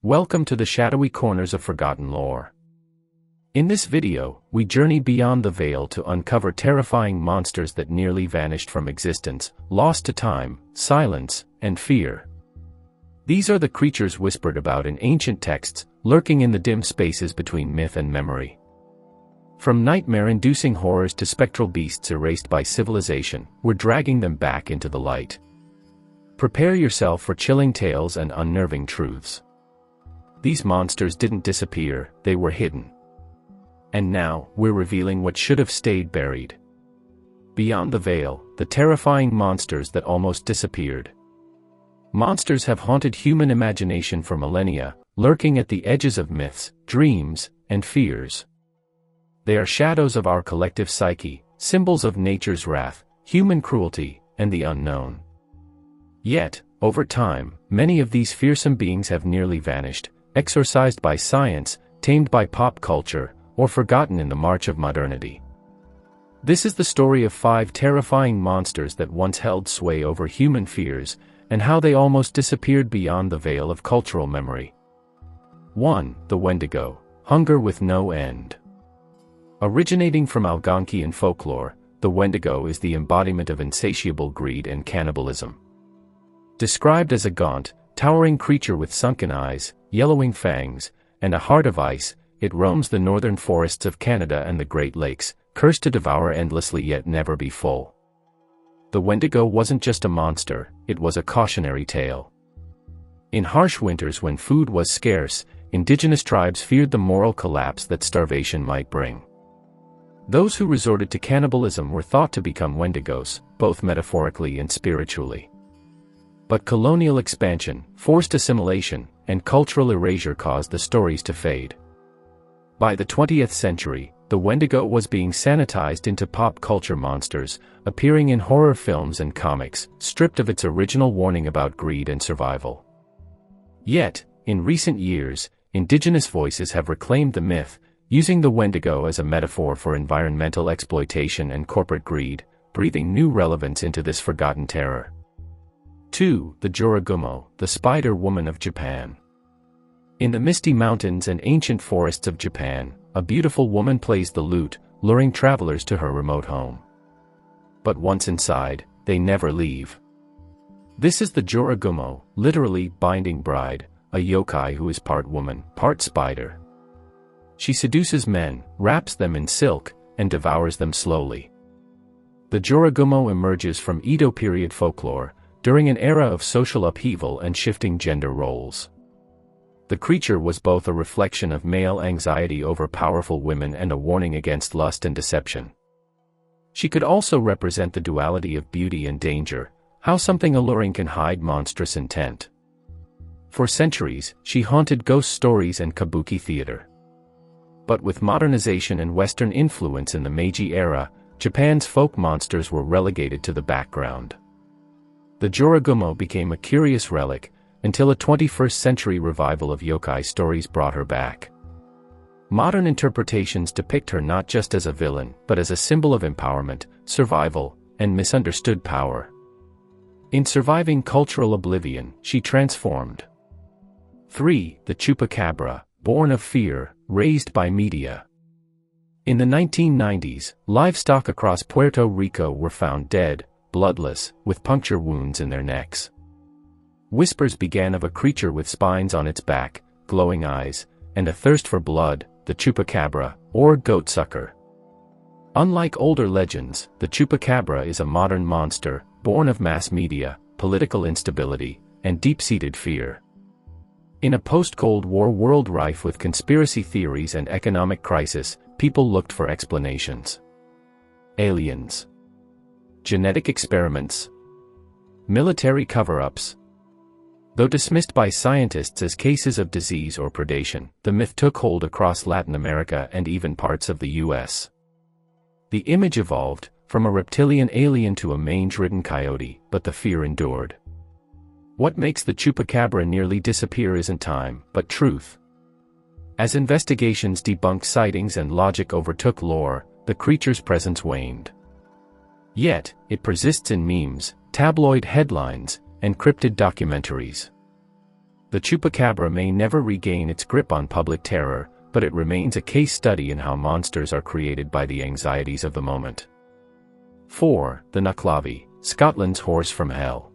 Welcome to the shadowy corners of forgotten lore. In this video, we journey beyond the veil to uncover terrifying monsters that nearly vanished from existence, lost to time, silence, and fear. These are the creatures whispered about in ancient texts, lurking in the dim spaces between myth and memory. From nightmare-inducing horrors to spectral beasts erased by civilization, we're dragging them back into the light. Prepare yourself for chilling tales and unnerving truths. These monsters didn't disappear, they were hidden. And now, we're revealing what should have stayed buried. Beyond the veil, the terrifying monsters that almost disappeared. Monsters have haunted human imagination for millennia, lurking at the edges of myths, dreams, and fears. They are shadows of our collective psyche, symbols of nature's wrath, human cruelty, and the unknown. Yet, over time, many of these fearsome beings have nearly vanished, exorcised by science, tamed by pop culture, or forgotten in the march of modernity. This is the story of 5 terrifying monsters that once held sway over human fears, and how they almost disappeared beyond the veil of cultural memory. 1. The Wendigo, hunger with no end. Originating from Algonquian folklore, the Wendigo is the embodiment of insatiable greed and cannibalism. Described as a gaunt, towering creature with sunken eyes, yellowing fangs, and a heart of ice, it roams the northern forests of Canada and the Great Lakes, cursed to devour endlessly yet never be full. The Wendigo wasn't just a monster, it was a cautionary tale. In harsh winters when food was scarce, indigenous tribes feared the moral collapse that starvation might bring. Those who resorted to cannibalism were thought to become Wendigos, both metaphorically and spiritually. But colonial expansion, forced assimilation, and cultural erasure caused the stories to fade. By the 20th century, the Wendigo was being sanitized into pop culture monsters, appearing in horror films and comics, stripped of its original warning about greed and survival. Yet, in recent years, indigenous voices have reclaimed the myth, using the Wendigo as a metaphor for environmental exploitation and corporate greed, breathing new relevance into this forgotten terror. 2. The Joragumo, the Spider Woman of Japan. In the misty mountains and ancient forests of Japan, a beautiful woman plays the lute, luring travelers to her remote home. But once inside, they never leave. This is the Joragumo, literally binding bride, a yokai who is part woman, part spider. She seduces men, wraps them in silk, and devours them slowly. The Joragumo emerges from Edo period folklore, during an era of social upheaval and shifting gender roles. The creature was both a reflection of male anxiety over powerful women and a warning against lust and deception. She could also represent the duality of beauty and danger, how something alluring can hide monstrous intent. For centuries, she haunted ghost stories and kabuki theater. But with modernization and Western influence in the Meiji era, Japan's folk monsters were relegated to the background. The Joragumo became a curious relic, until a 21st century revival of yokai stories brought her back. Modern interpretations depict her not just as a villain, but as a symbol of empowerment, survival, and misunderstood power. In surviving cultural oblivion, she transformed. 3. The Chupacabra, born of fear, raised by media. In the 1990s, livestock across Puerto Rico were found dead, bloodless, with puncture wounds in their necks. Whispers began of a creature with spines on its back, glowing eyes, and a thirst for blood, the Chupacabra, or goatsucker. Unlike older legends, the Chupacabra is a modern monster, born of mass media, political instability, and deep-seated fear. In a post-Cold War world rife with conspiracy theories and economic crisis, people looked for explanations. Aliens. Genetic experiments. Military cover-ups. Though dismissed by scientists as cases of disease or predation, the myth took hold across Latin America and even parts of the US. The image evolved, from a reptilian alien to a mange-ridden coyote, but the fear endured. What makes the Chupacabra nearly disappear isn't time, but truth. As investigations debunked sightings and logic overtook lore, the creature's presence waned. Yet, it persists in memes, tabloid headlines, and cryptid documentaries. The The Chupacabra may never regain its grip on public terror, but it remains a case study in how monsters are created by the anxieties of the moment. 4. The Nuchlavi, Scotland's horse from hell.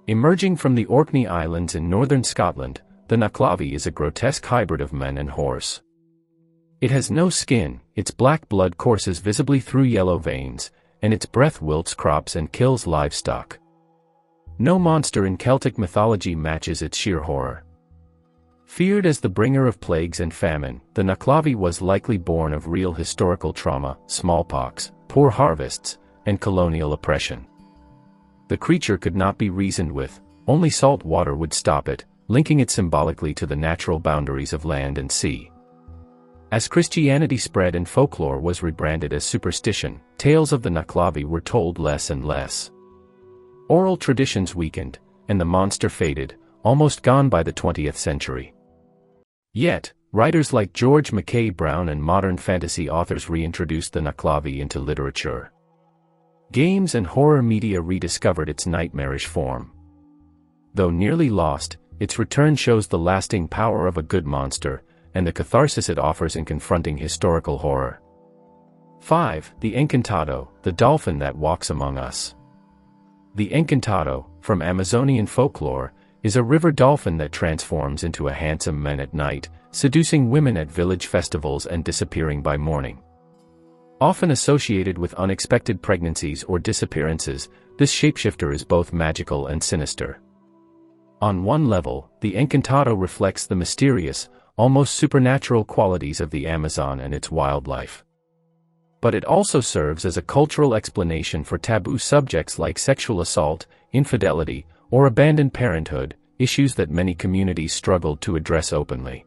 Emerging from the Orkney Islands in northern Scotland, the Nuchlavi is a grotesque hybrid of man and horse. It has no skin, its black blood courses visibly through yellow veins, and its breath wilts crops and kills livestock. No monster in Celtic mythology matches its sheer horror. Feared as the bringer of plagues and famine, the Nuchlavi was likely born of real historical trauma, smallpox, poor harvests, and colonial oppression. The creature could not be reasoned with, only salt water would stop it, linking it symbolically to the natural boundaries of land and sea. As Christianity spread and folklore was rebranded as superstition, tales of the Nuchlavi were told less and less. Oral traditions weakened, and the monster faded, almost gone by the 20th century. Yet, writers like George Mackay Brown and modern fantasy authors reintroduced the Nuchlavi into literature. Games and horror media rediscovered its nightmarish form. Though nearly lost, its return shows the lasting power of a good monster, and the catharsis it offers in confronting historical horror. 5. The Encantado, the dolphin that walks among us. The Encantado, from Amazonian folklore, is a river dolphin that transforms into a handsome man at night, seducing women at village festivals and disappearing by morning. Often associated with unexpected pregnancies or disappearances, this shapeshifter is both magical and sinister. On one level, the Encantado reflects the mysterious, almost supernatural qualities of the Amazon and its wildlife. But it also serves as a cultural explanation for taboo subjects like sexual assault, infidelity, or abandoned parenthood, issues that many communities struggled to address openly.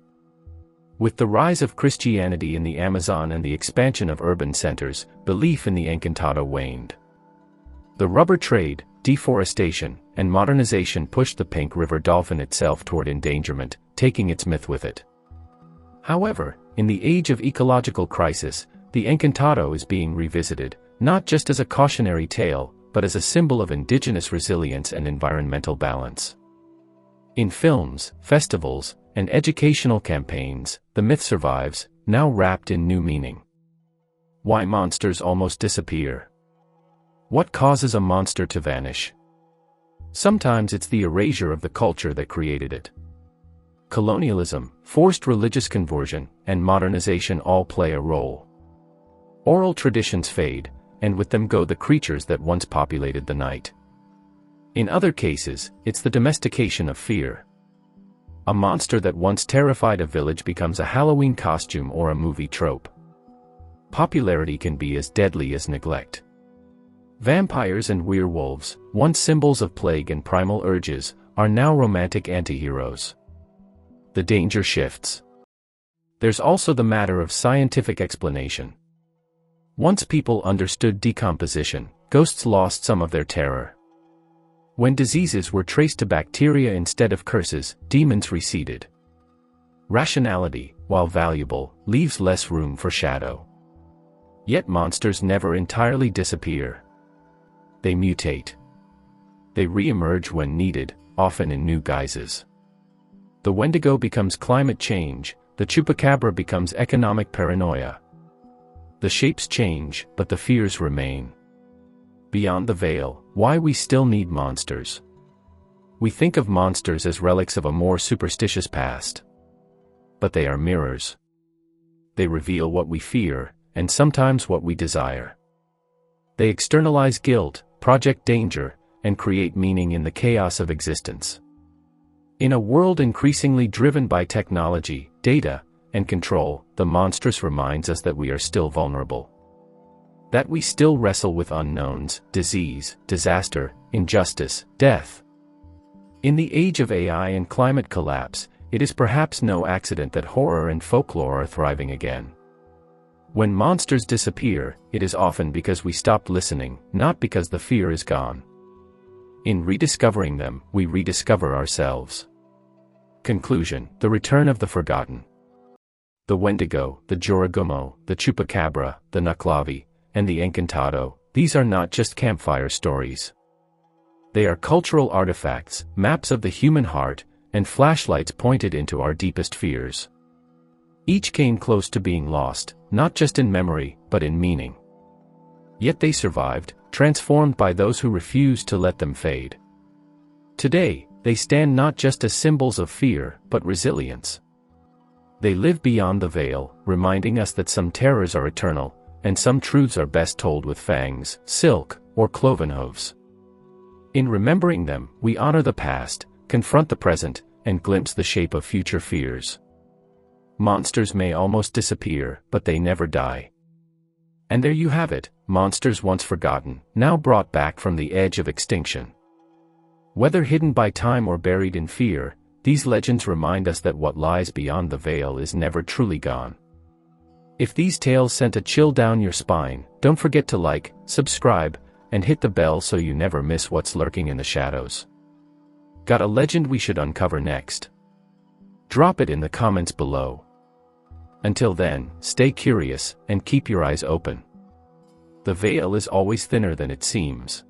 With the rise of Christianity in the Amazon and the expansion of urban centers, belief in the Encantado waned. The rubber trade, deforestation, and modernization pushed the pink river dolphin itself toward endangerment, taking its myth with it. However, in the age of ecological crisis, the Encantado is being revisited, not just as a cautionary tale, but as a symbol of indigenous resilience and environmental balance. In films, festivals, and educational campaigns, the myth survives, now wrapped in new meaning. Why monsters almost disappear. What causes a monster to vanish? Sometimes it's the erasure of the culture that created it. Colonialism, forced religious conversion, and modernization all play a role. Oral traditions fade, and with them go the creatures that once populated the night. In other cases, it's the domestication of fear. A monster that once terrified a village becomes a Halloween costume or a movie trope. Popularity can be as deadly as neglect. Vampires and werewolves, once symbols of plague and primal urges, are now romantic anti-heroes. The danger shifts. There's also the matter of scientific explanation. Once people understood decomposition, ghosts lost some of their terror. When diseases were traced to bacteria instead of curses, demons receded. Rationality, while valuable, leaves less room for shadow. Yet monsters never entirely disappear. They mutate. They re-emerge when needed, often in new guises. The Wendigo becomes climate change, the Chupacabra becomes economic paranoia. The shapes change, but the fears remain. Beyond the veil, why we still need monsters. We think of monsters as relics of a more superstitious past. But they are mirrors. They reveal what we fear, and sometimes what we desire. They externalize guilt, project danger, and create meaning in the chaos of existence. In a world increasingly driven by technology, data, and control, the monstrous reminds us that we are still vulnerable. That we still wrestle with unknowns, disease, disaster, injustice, death. In the age of AI and climate collapse, it is perhaps no accident that horror and folklore are thriving again. When monsters disappear, it is often because we stopped listening, not because the fear is gone. In rediscovering them, we rediscover ourselves. Conclusion: the return of the forgotten. The Wendigo, the Joragumo, the Chupacabra, the Nuchlavi, and the Encantado, these are not just campfire stories. They are cultural artifacts, maps of the human heart, and flashlights pointed into our deepest fears. Each came close to being lost, not just in memory, but in meaning. Yet they survived, transformed by those who refused to let them fade. Today, they stand not just as symbols of fear, but resilience. They live beyond the veil, reminding us that some terrors are eternal, and some truths are best told with fangs, silk, or cloven hooves. In remembering them, we honor the past, confront the present, and glimpse the shape of future fears. Monsters may almost disappear, but they never die. And there you have it, monsters once forgotten, now brought back from the edge of extinction. Whether hidden by time or buried in fear, these legends remind us that what lies beyond the veil is never truly gone. If these tales sent a chill down your spine, don't forget to like, subscribe, and hit the bell so you never miss what's lurking in the shadows. Got a legend we should uncover next? Drop it in the comments below. Until then, stay curious, and keep your eyes open. The veil is always thinner than it seems.